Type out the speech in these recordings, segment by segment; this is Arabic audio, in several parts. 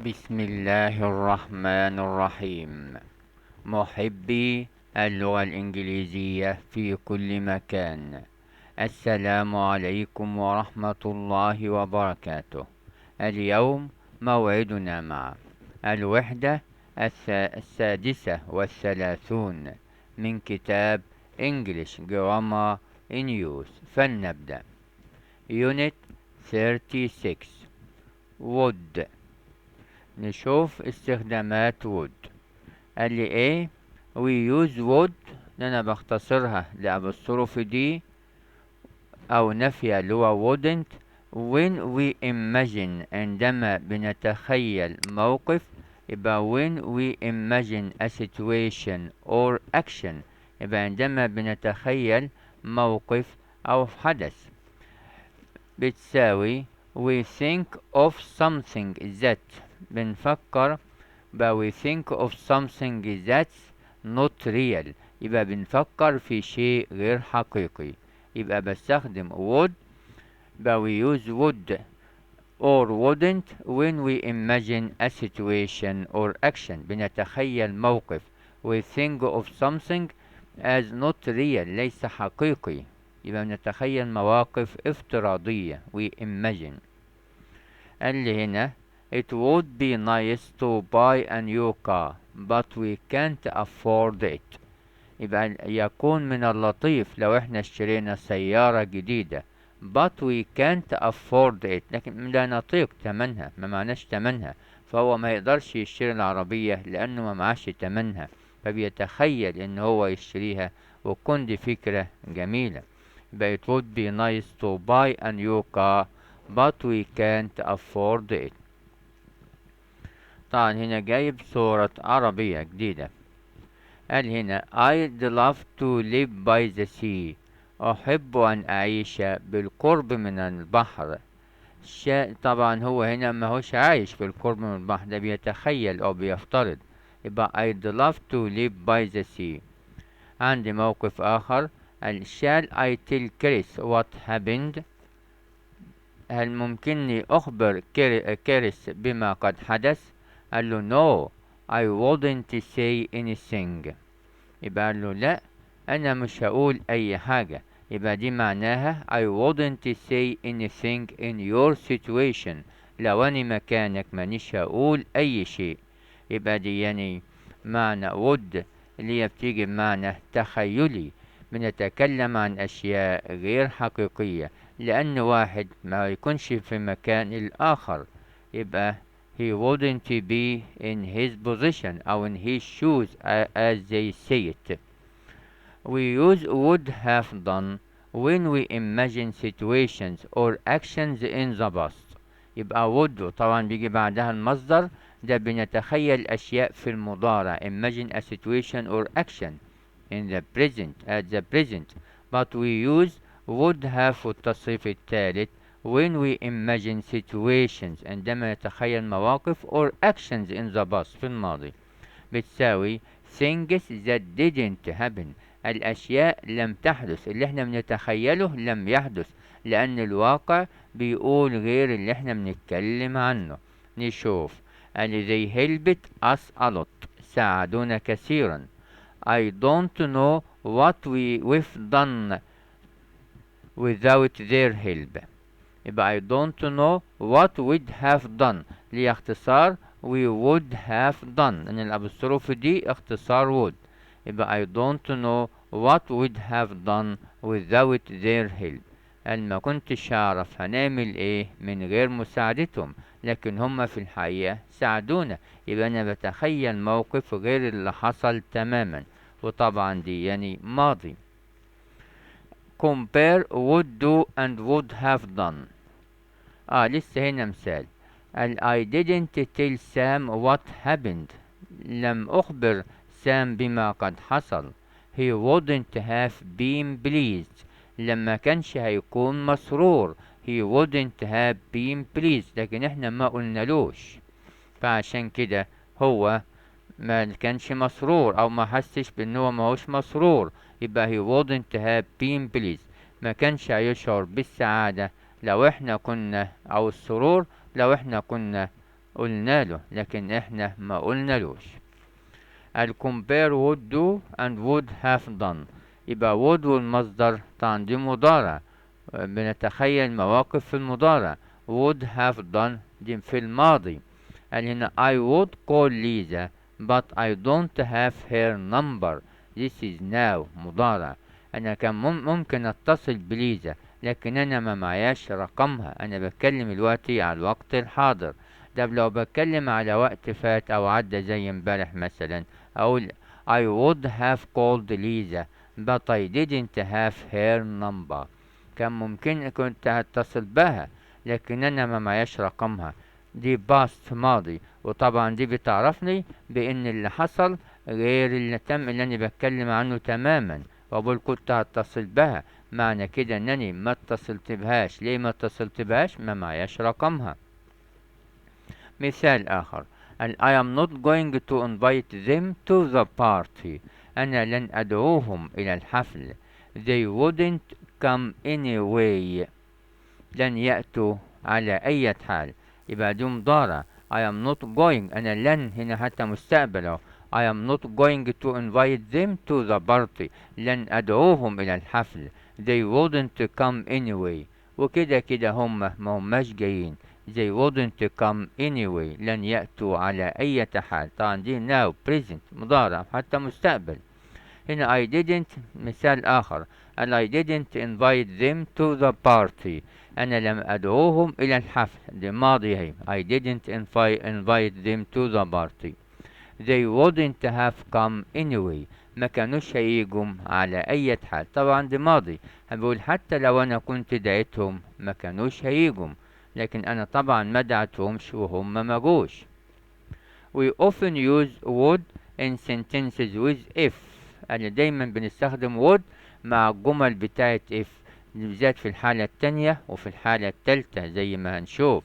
بسم الله الرحمن الرحيم. محبي اللغة الإنجليزية في كل مكان، السلام عليكم ورحمة الله وبركاته. اليوم موعدنا مع الوحدة السادسة والثلاثون من كتاب English Grammar in Use. فلنبدأ. Unit 36 Would. نشوف استخدامات would. قال لي ايه؟ we use would، انا بختصرها لأبوستروف دي او نفي اللي هو wouldn't when we imagine، عندما بنتخيل موقف. يبقى when we imagine a situation or action، يبقى عندما بنتخيل موقف او حدث. بتساوي we think of something that، بنفكر يبقى we think of something that's not real، يبقى بنفكر في شيء غير حقيقي. يبقى بستخدم would، يبقى we use would or wouldn't when we imagine a situation or action. بنتخيل موقف. we think of something as not real، ليس حقيقي، يبقى بنتخيل مواقف افتراضية. we imagine. قال لي هنا it would be nice to buy a new car but we can't afford it. يبقى يكون من اللطيف لو احنا اشترينا سيارة جديدة but we can't afford it، لكن لا نطيق ثمنها، ما معناش ثمنها، فهو ما يقدرش يشتري العربية لأنه ما معاش ثمنها، فبيتخيل إن هو يشتريها، وتكون دي فكرة جميلة. يبقى it would be nice to buy a new car but we can't afford it. طبعا هنا جايب صورة عربية جديدة. قال هنا I'd love to live by the sea، أحب أن أعيش بالقرب من البحر. طبعا هو هنا ما هوش عايش بالقرب من البحر، ده بيتخيل أو بيفترض. يبقى I'd love to live by the sea. عندي موقف آخر. shall I tell Chris what happened؟ هل ممكنني أخبر كريس بما قد حدث؟ قال له no I wouldn't say anything. يبقى قال له لا، أنا مش هقول أي حاجة. يبقى دي معناها I wouldn't say anything in your situation، لو أنا مكانك مانيش هقول أي شيء. يبقى دي يعني معنى would اللي هي بتيجي بمعنى تخيلي، بنتكلم عن أشياء غير حقيقية لأن واحد ما يكونش في مكان الآخر. يبقى he wouldn't be in his position أو in his shoes as they say it. We use would have done when we imagine situations or actions in the past. يبقى would طبعا بيجي بعدها المصدر، ده بنتخيل أشياء في المضارع. imagine a situation or action in the present at the present. but we use would have في التصريف الثالث when we imagine situations، عندما نتخيل مواقف or actions in the past في الماضي. بتساوي things that didn't happen، الأشياء لم تحدث، اللي احنا بنتخيله لم يحدث لأن الواقع بيقول غير اللي احنا بنتكلم عنه. نشوف they helped us a lot، ساعدونا كثيرا. I don't know what we've done without their help. يبقى I don't know what we'd have done، ليه اختصار we would have done، ان الابستروف دي اختصار would. يبقى I don't know what we'd have done without their help. قال ما كنتش هعرف هنعمل ايه من غير مساعدتهم، لكن هم في الحقيقة ساعدونا. يبقى انا بتخيل موقف غير اللي حصل تماما، وطبعا دي يعني ماضي. compare would do and would have done. لسه هنا مثال. I didn't tell Sam what happened، لم أخبر سام بما قد حصل. he wouldn't have been pleased، لما كانش هيكون مسرور. he wouldn't have been pleased، لكن احنا ما قلنالوش، فعشان كده هو ما كانش مسرور او ما حسش بان هو ما هوش مسرور. يبقى he wouldn't have been pleased، ما كانش هيشعر بالسعادة لو احنا كنا او السرور لو احنا كنا قلنا له، لكن احنا ما قلنالوش. compare would do and would have done. يبقى would والمصدر طبعا دي مضارع، بنتخيل مواقف في المضارع. would have done دي في الماضي. قال هنا I would call Lisa but I don't have her number. This is now مضارع. أنا كان ممكن أتصل بليزا لكن أنا ما معياش رقمها. أنا بتكلم دلوقتي على الوقت الحاضر. ده لو بتكلم على وقت فات أو عدى زي امبارح مثلا أقول I would have called Lisa but I didn't have her number. كان ممكن كنت هتصل بها لكن أنا ما معياش رقمها. دي باست ماضي، وطبعا دي بتعرفني بأن اللي حصل غير اللي تم اللي أنا بتكلم عنه تماما. وأقول كنت هتصل بها، معنى كده أنني ما اتصلت بهاش. ليه ما اتصلت بهاش؟ ما معياش رقمها. مثال آخر I am not going to invite them to the party. أنا لن أدعوهم إلى الحفل. They wouldn't come anyway. لن يأتوا على أي حال. يبقى دي مضارع. I am not going، أنا لن هنا حتى مستقبل. I am not going to invite them to the party. لن أدعوهم إلى الحفل. They wouldn't come anyway. وكده كده ما هماش جايين. They wouldn't come anyway. لن يأتوا على أي حال. طبعا دي now present مضارع حتى مستقبل. هنا I didn't مثال آخر I didn't invite them to the party. أنا لم أدعوهم إلى الحفل. دي ماضي هي. I didn't invite them to the party. They wouldn't have come anyway. ما كانوش هيجوا على أي حال. طبعا دي ماضي. هنقول حتى لو أنا كنت دعيتهم ما كانوش هيجوا، لكن أنا طبعا ما دعتهمش وهم ما جوش. We often use would in sentences with if. أنا دايما بنستخدم would مع الجمل بتاعت if، بالذات في الحالة التانية وفي الحالة التالتة زي ما هنشوف.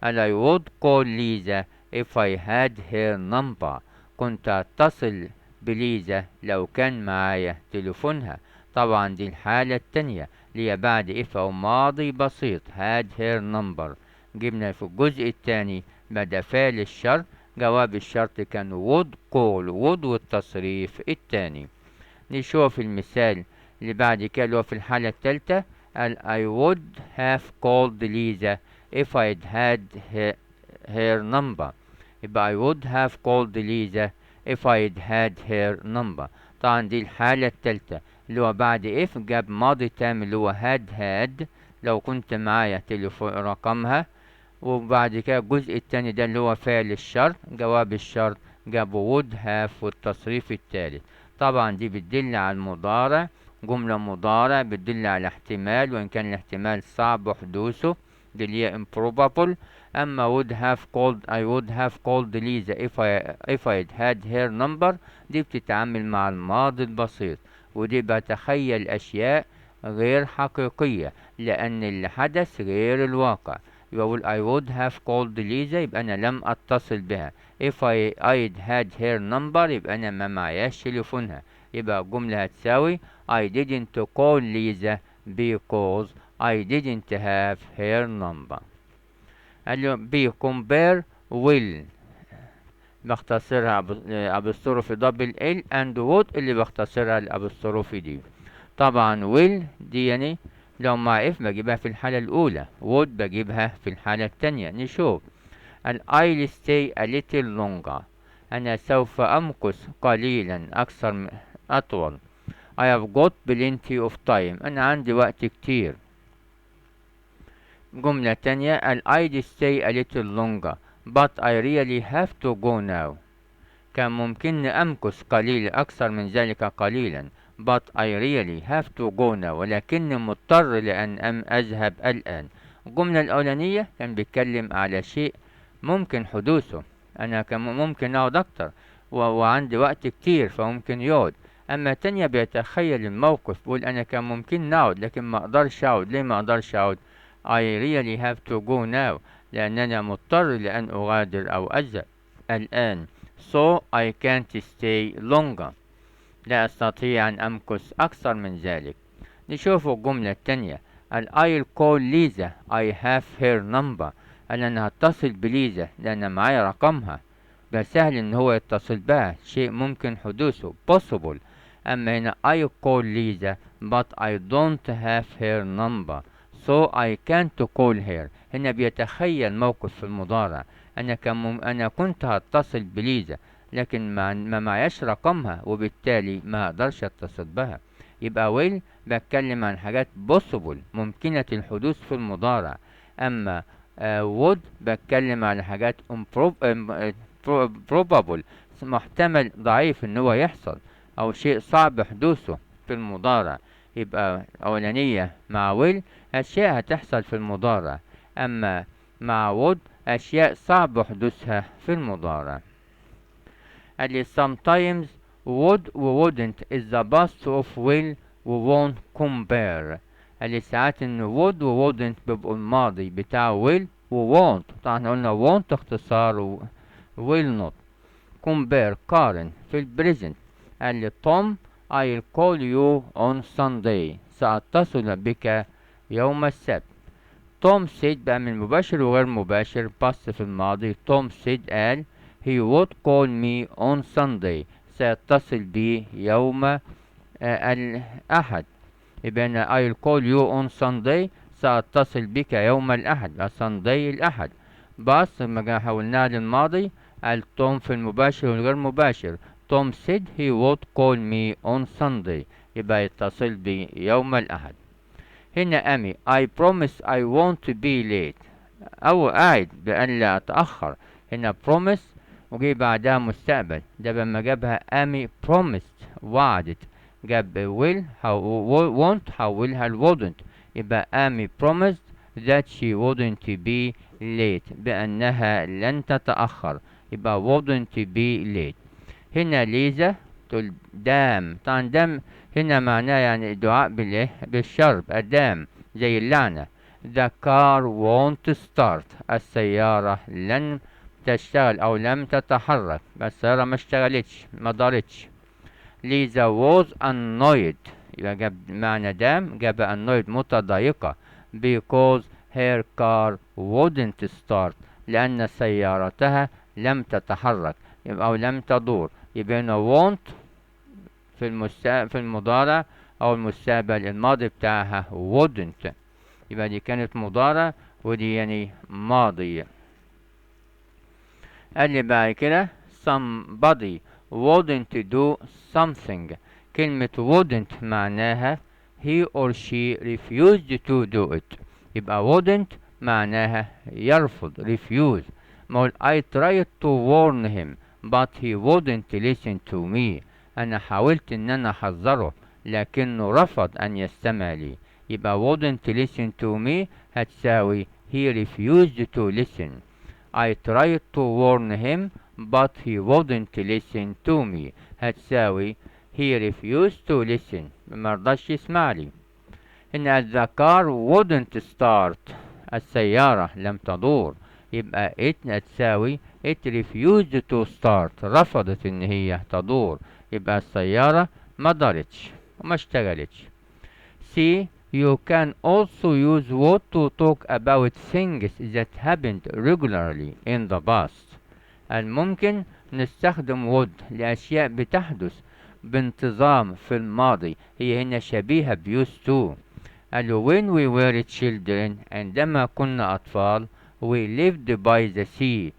I would call Lisa if I had her number. كنت أتصل بليزا لو كان معايا تليفونها. طبعا دي الحالة التانية اللي هي بعد if أو ماضي بسيط had her number. جبنا في الجزء التاني بعد فعل الشرط جواب الشرط كان would call. would والتصريف التاني. نشوف المثال اللي بعد كده اللي هو في الحالة التالتة I would have called Lisa if I'd had her number. يبقى I would have called Lisa if I'd had her number. طبعا دي الحالة التالتة اللي هو بعد if جاب ماضي تام اللي هو had لو كنت معايا تليفون رقمها. وبعد كده الجزء التاني ده اللي هو فعل الشرط جواب الشرط جابوا would have والتصريف التالت. طبعا دي بتدل على المضارع، جملة مضارع بتدل على احتمال وإن كان الاحتمال صعب حدوثه، دي اللي هي improbable. أما would have called I would have called Lisa if I'd had her number دي بتتعامل مع الماضي البسيط، ودي بتخيل أشياء غير حقيقية لأن اللي حدث غير الواقع. يقول I would have called Lisa يبقى أنا لم أتصل بها. if I'd had her number يبقى أنا ما معياش تليفونها. يبقى الجملة هتساوي I didn't call Lisa because I didn't have her number. قال له B compare will بختصرها أبستروفي دبل ال and would اللي بختصرها الأبستروفي دي. طبعا will دي يعني لو مع if بجيبها في الحالة الأولى، would بجيبها في الحالة التانية. نشوف I'll stay a little longer. أنا سوف أمكث قليلا أطول. I have got plenty of time. أنا عندي وقت كتير. جملة تانية I'd stay a little longer but I really have to go now. كان ممكنني أمكث قليلا أكثر من ذلك قليلا but I really have to go now ولكني مضطر لأن أذهب الآن. الجملة الأولانية كان بيتكلم على شيء ممكن حدوثه، أنا كان ممكن أقعد أكتر وعندي وقت كتير فممكن يقعد. أما التانية بيتخيل الموقف بيقول أنا كان ممكن أقعد لكن ما أقدرش أقعد. ليه ما أقدرش أقعد؟ I really have to go now لأننا مضطر لأن أغادر أو أذهب الآن. So I can't stay longer. لا أستطيع أن أمكث أكثر من ذلك. نشوف الجملة التانية I'll call Lisa I have her number. قال أنا هتصل بليزا لأن معايا رقمها، ده سهل إن هو يتصل بها، شيء ممكن حدوثه possible. أما هنا I call Lisa but I don't have her number so I can't call her. هنا بيتخيل موقف في المضارع، أنا كنت هتصل بليزا لكن ما معياش رقمها وبالتالي ما أقدرش أتصل بها. يبقى will بتكلم عن حاجات possible ممكنة الحدوث في المضارع، أما would بتكلم على حاجات probable محتمل ضعيف ان هو يحصل او شيء صعب حدوثه في المضارع. يبقى اولانية مع will اشياء هتحصل في المضارع، اما مع would اشياء صعب حدوثها في المضارع. قال لي sometimes would و wouldn't is the past of will و won't compare. قال لي ساعات ان would و wouldn't بيبقوا الماضي بتاع will و won't، طبعا احنا قلنا won't اختصار و will not. compare قارن في البريزنت. قال لي توم I'll call you on Sunday سأتصل بك يوم السبت. توم said بقى من مباشر وغير مباشر بس في الماضي. توم said قال he would call me on Sunday سيتصل بي يوم الأحد. يبقى أنا I'll call you on Sunday سأتصل بك يوم الأحد. Sunday الأحد. بس لما حولناها للماضي قال توم في المباشر والغير مباشر. توم said he would call me on Sunday يبقى يتصل بي يوم الأحد. هنا أمي I promise I won't be late أو قاعد بأن لا أتأخر. هنا promise وجي بعدها مستقبل، ده لما جابها أمي promised وعدت، جاب will won't حولها ل wouldn't. يبقى أمي promised that she wouldn't be late بأنها لن تتأخر، يبقى wouldn't be late. هنا ليزا تقول دام، طبعا دام هنا معناه يعني دعاء بالايه بالشر، الدام زي اللعنة. the car won't start السيارة لن تشتغل أو لم تتحرك، السيارة ما اشتغلتش ما دارتش. ليزا was annoyed يبقى جاب معنى دام جاب annoyed متضايقة because her car wouldn't start لأن سيارتها لم تتحرك أو لم تدور. يبقى هنا won't في المضارع أو المستقبل، الماضي بتاعها wouldn't، يبقى دي كانت مضارع ودي يعني ماضي. قال لي بعد كده somebody wouldn't do something. كلمة wouldn't معناها he or she refused to do it، يبقى wouldn't معناها يرفض refuse. ما I tried to warn him but he wouldn't listen to me. أنا حاولت إن أنا أحذره لكنه رفض أن يستمع لي، يبقى wouldn't listen to me هتساوي he refused to listen. I tried to warn him but he wouldn't listen to me هتساوي he refused to listen مرضاش يسمع لي. هنا the car wouldn't start السيارة لم تدور، يبقى it هتساوي it refused to start رفضت ان هي تدور، يبقى السيارة ما دارتش وما اشتغلتش. C. You can also use would to talk about things that happened regularly in the past. الممكن نستخدم would لأشياء بتحدث بانتظام في الماضي، هي هنا شبيهة ب used to. قالوا when we were children عندما كنا أطفال we lived by the sea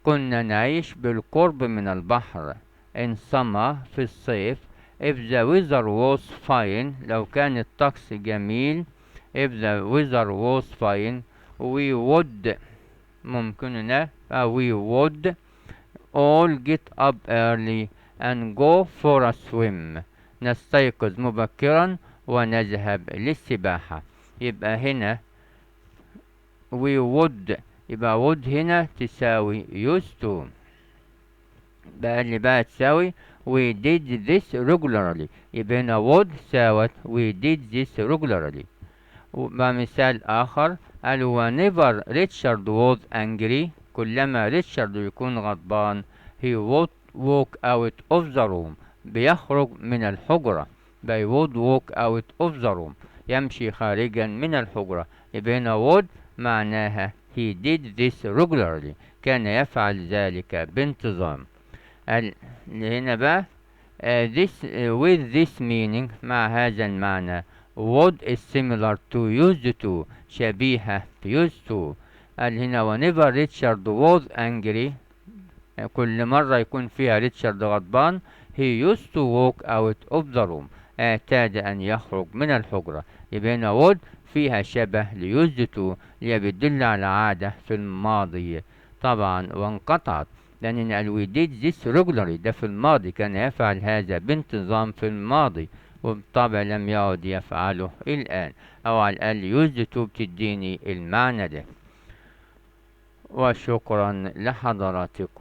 كنا نعيش بالقرب من البحر. in summer في الصيف if the weather was fine لو كان الطقس جميل if the weather was fine we would ممكننا we would all get up early and go for a swim نستيقظ مبكرا ونذهب للسباحة. يبقى هنا we would يبقى would هنا تساوي used to، بقى اللي بقى تساوي we did this regularly، يبقى هنا would ساوت we did this regularly. وبقى مثال آخر قال whenever Richard was angry كلما ريتشارد يكون غضبان he would walk out of the room بيخرج من الحجرة، they would walk out of the room يمشي خارجا من الحجرة. يبقى هنا would معناها he did this regularly. كان يفعل ذلك بانتظام. هنا بقى with this meaning مع هذا المعنى would is similar to used to شبيهة used to. قال هنا whenever Richard was angry كل مرة يكون فيها ريتشارد غضبان he used to walk out of the room اعتاد أن يخرج من الحجرة. يبقى هنا would فيها شبه used to اللي بتدل على عادة في الماضي طبعا وانقطعت لأن قال we did this regularly ده في الماضي كان يفعل هذا بانتظام في الماضي وبالطبع لم يعد يفعله الآن أو على الأقل used to بتديني المعنى ده. وشكرا لحضراتكم.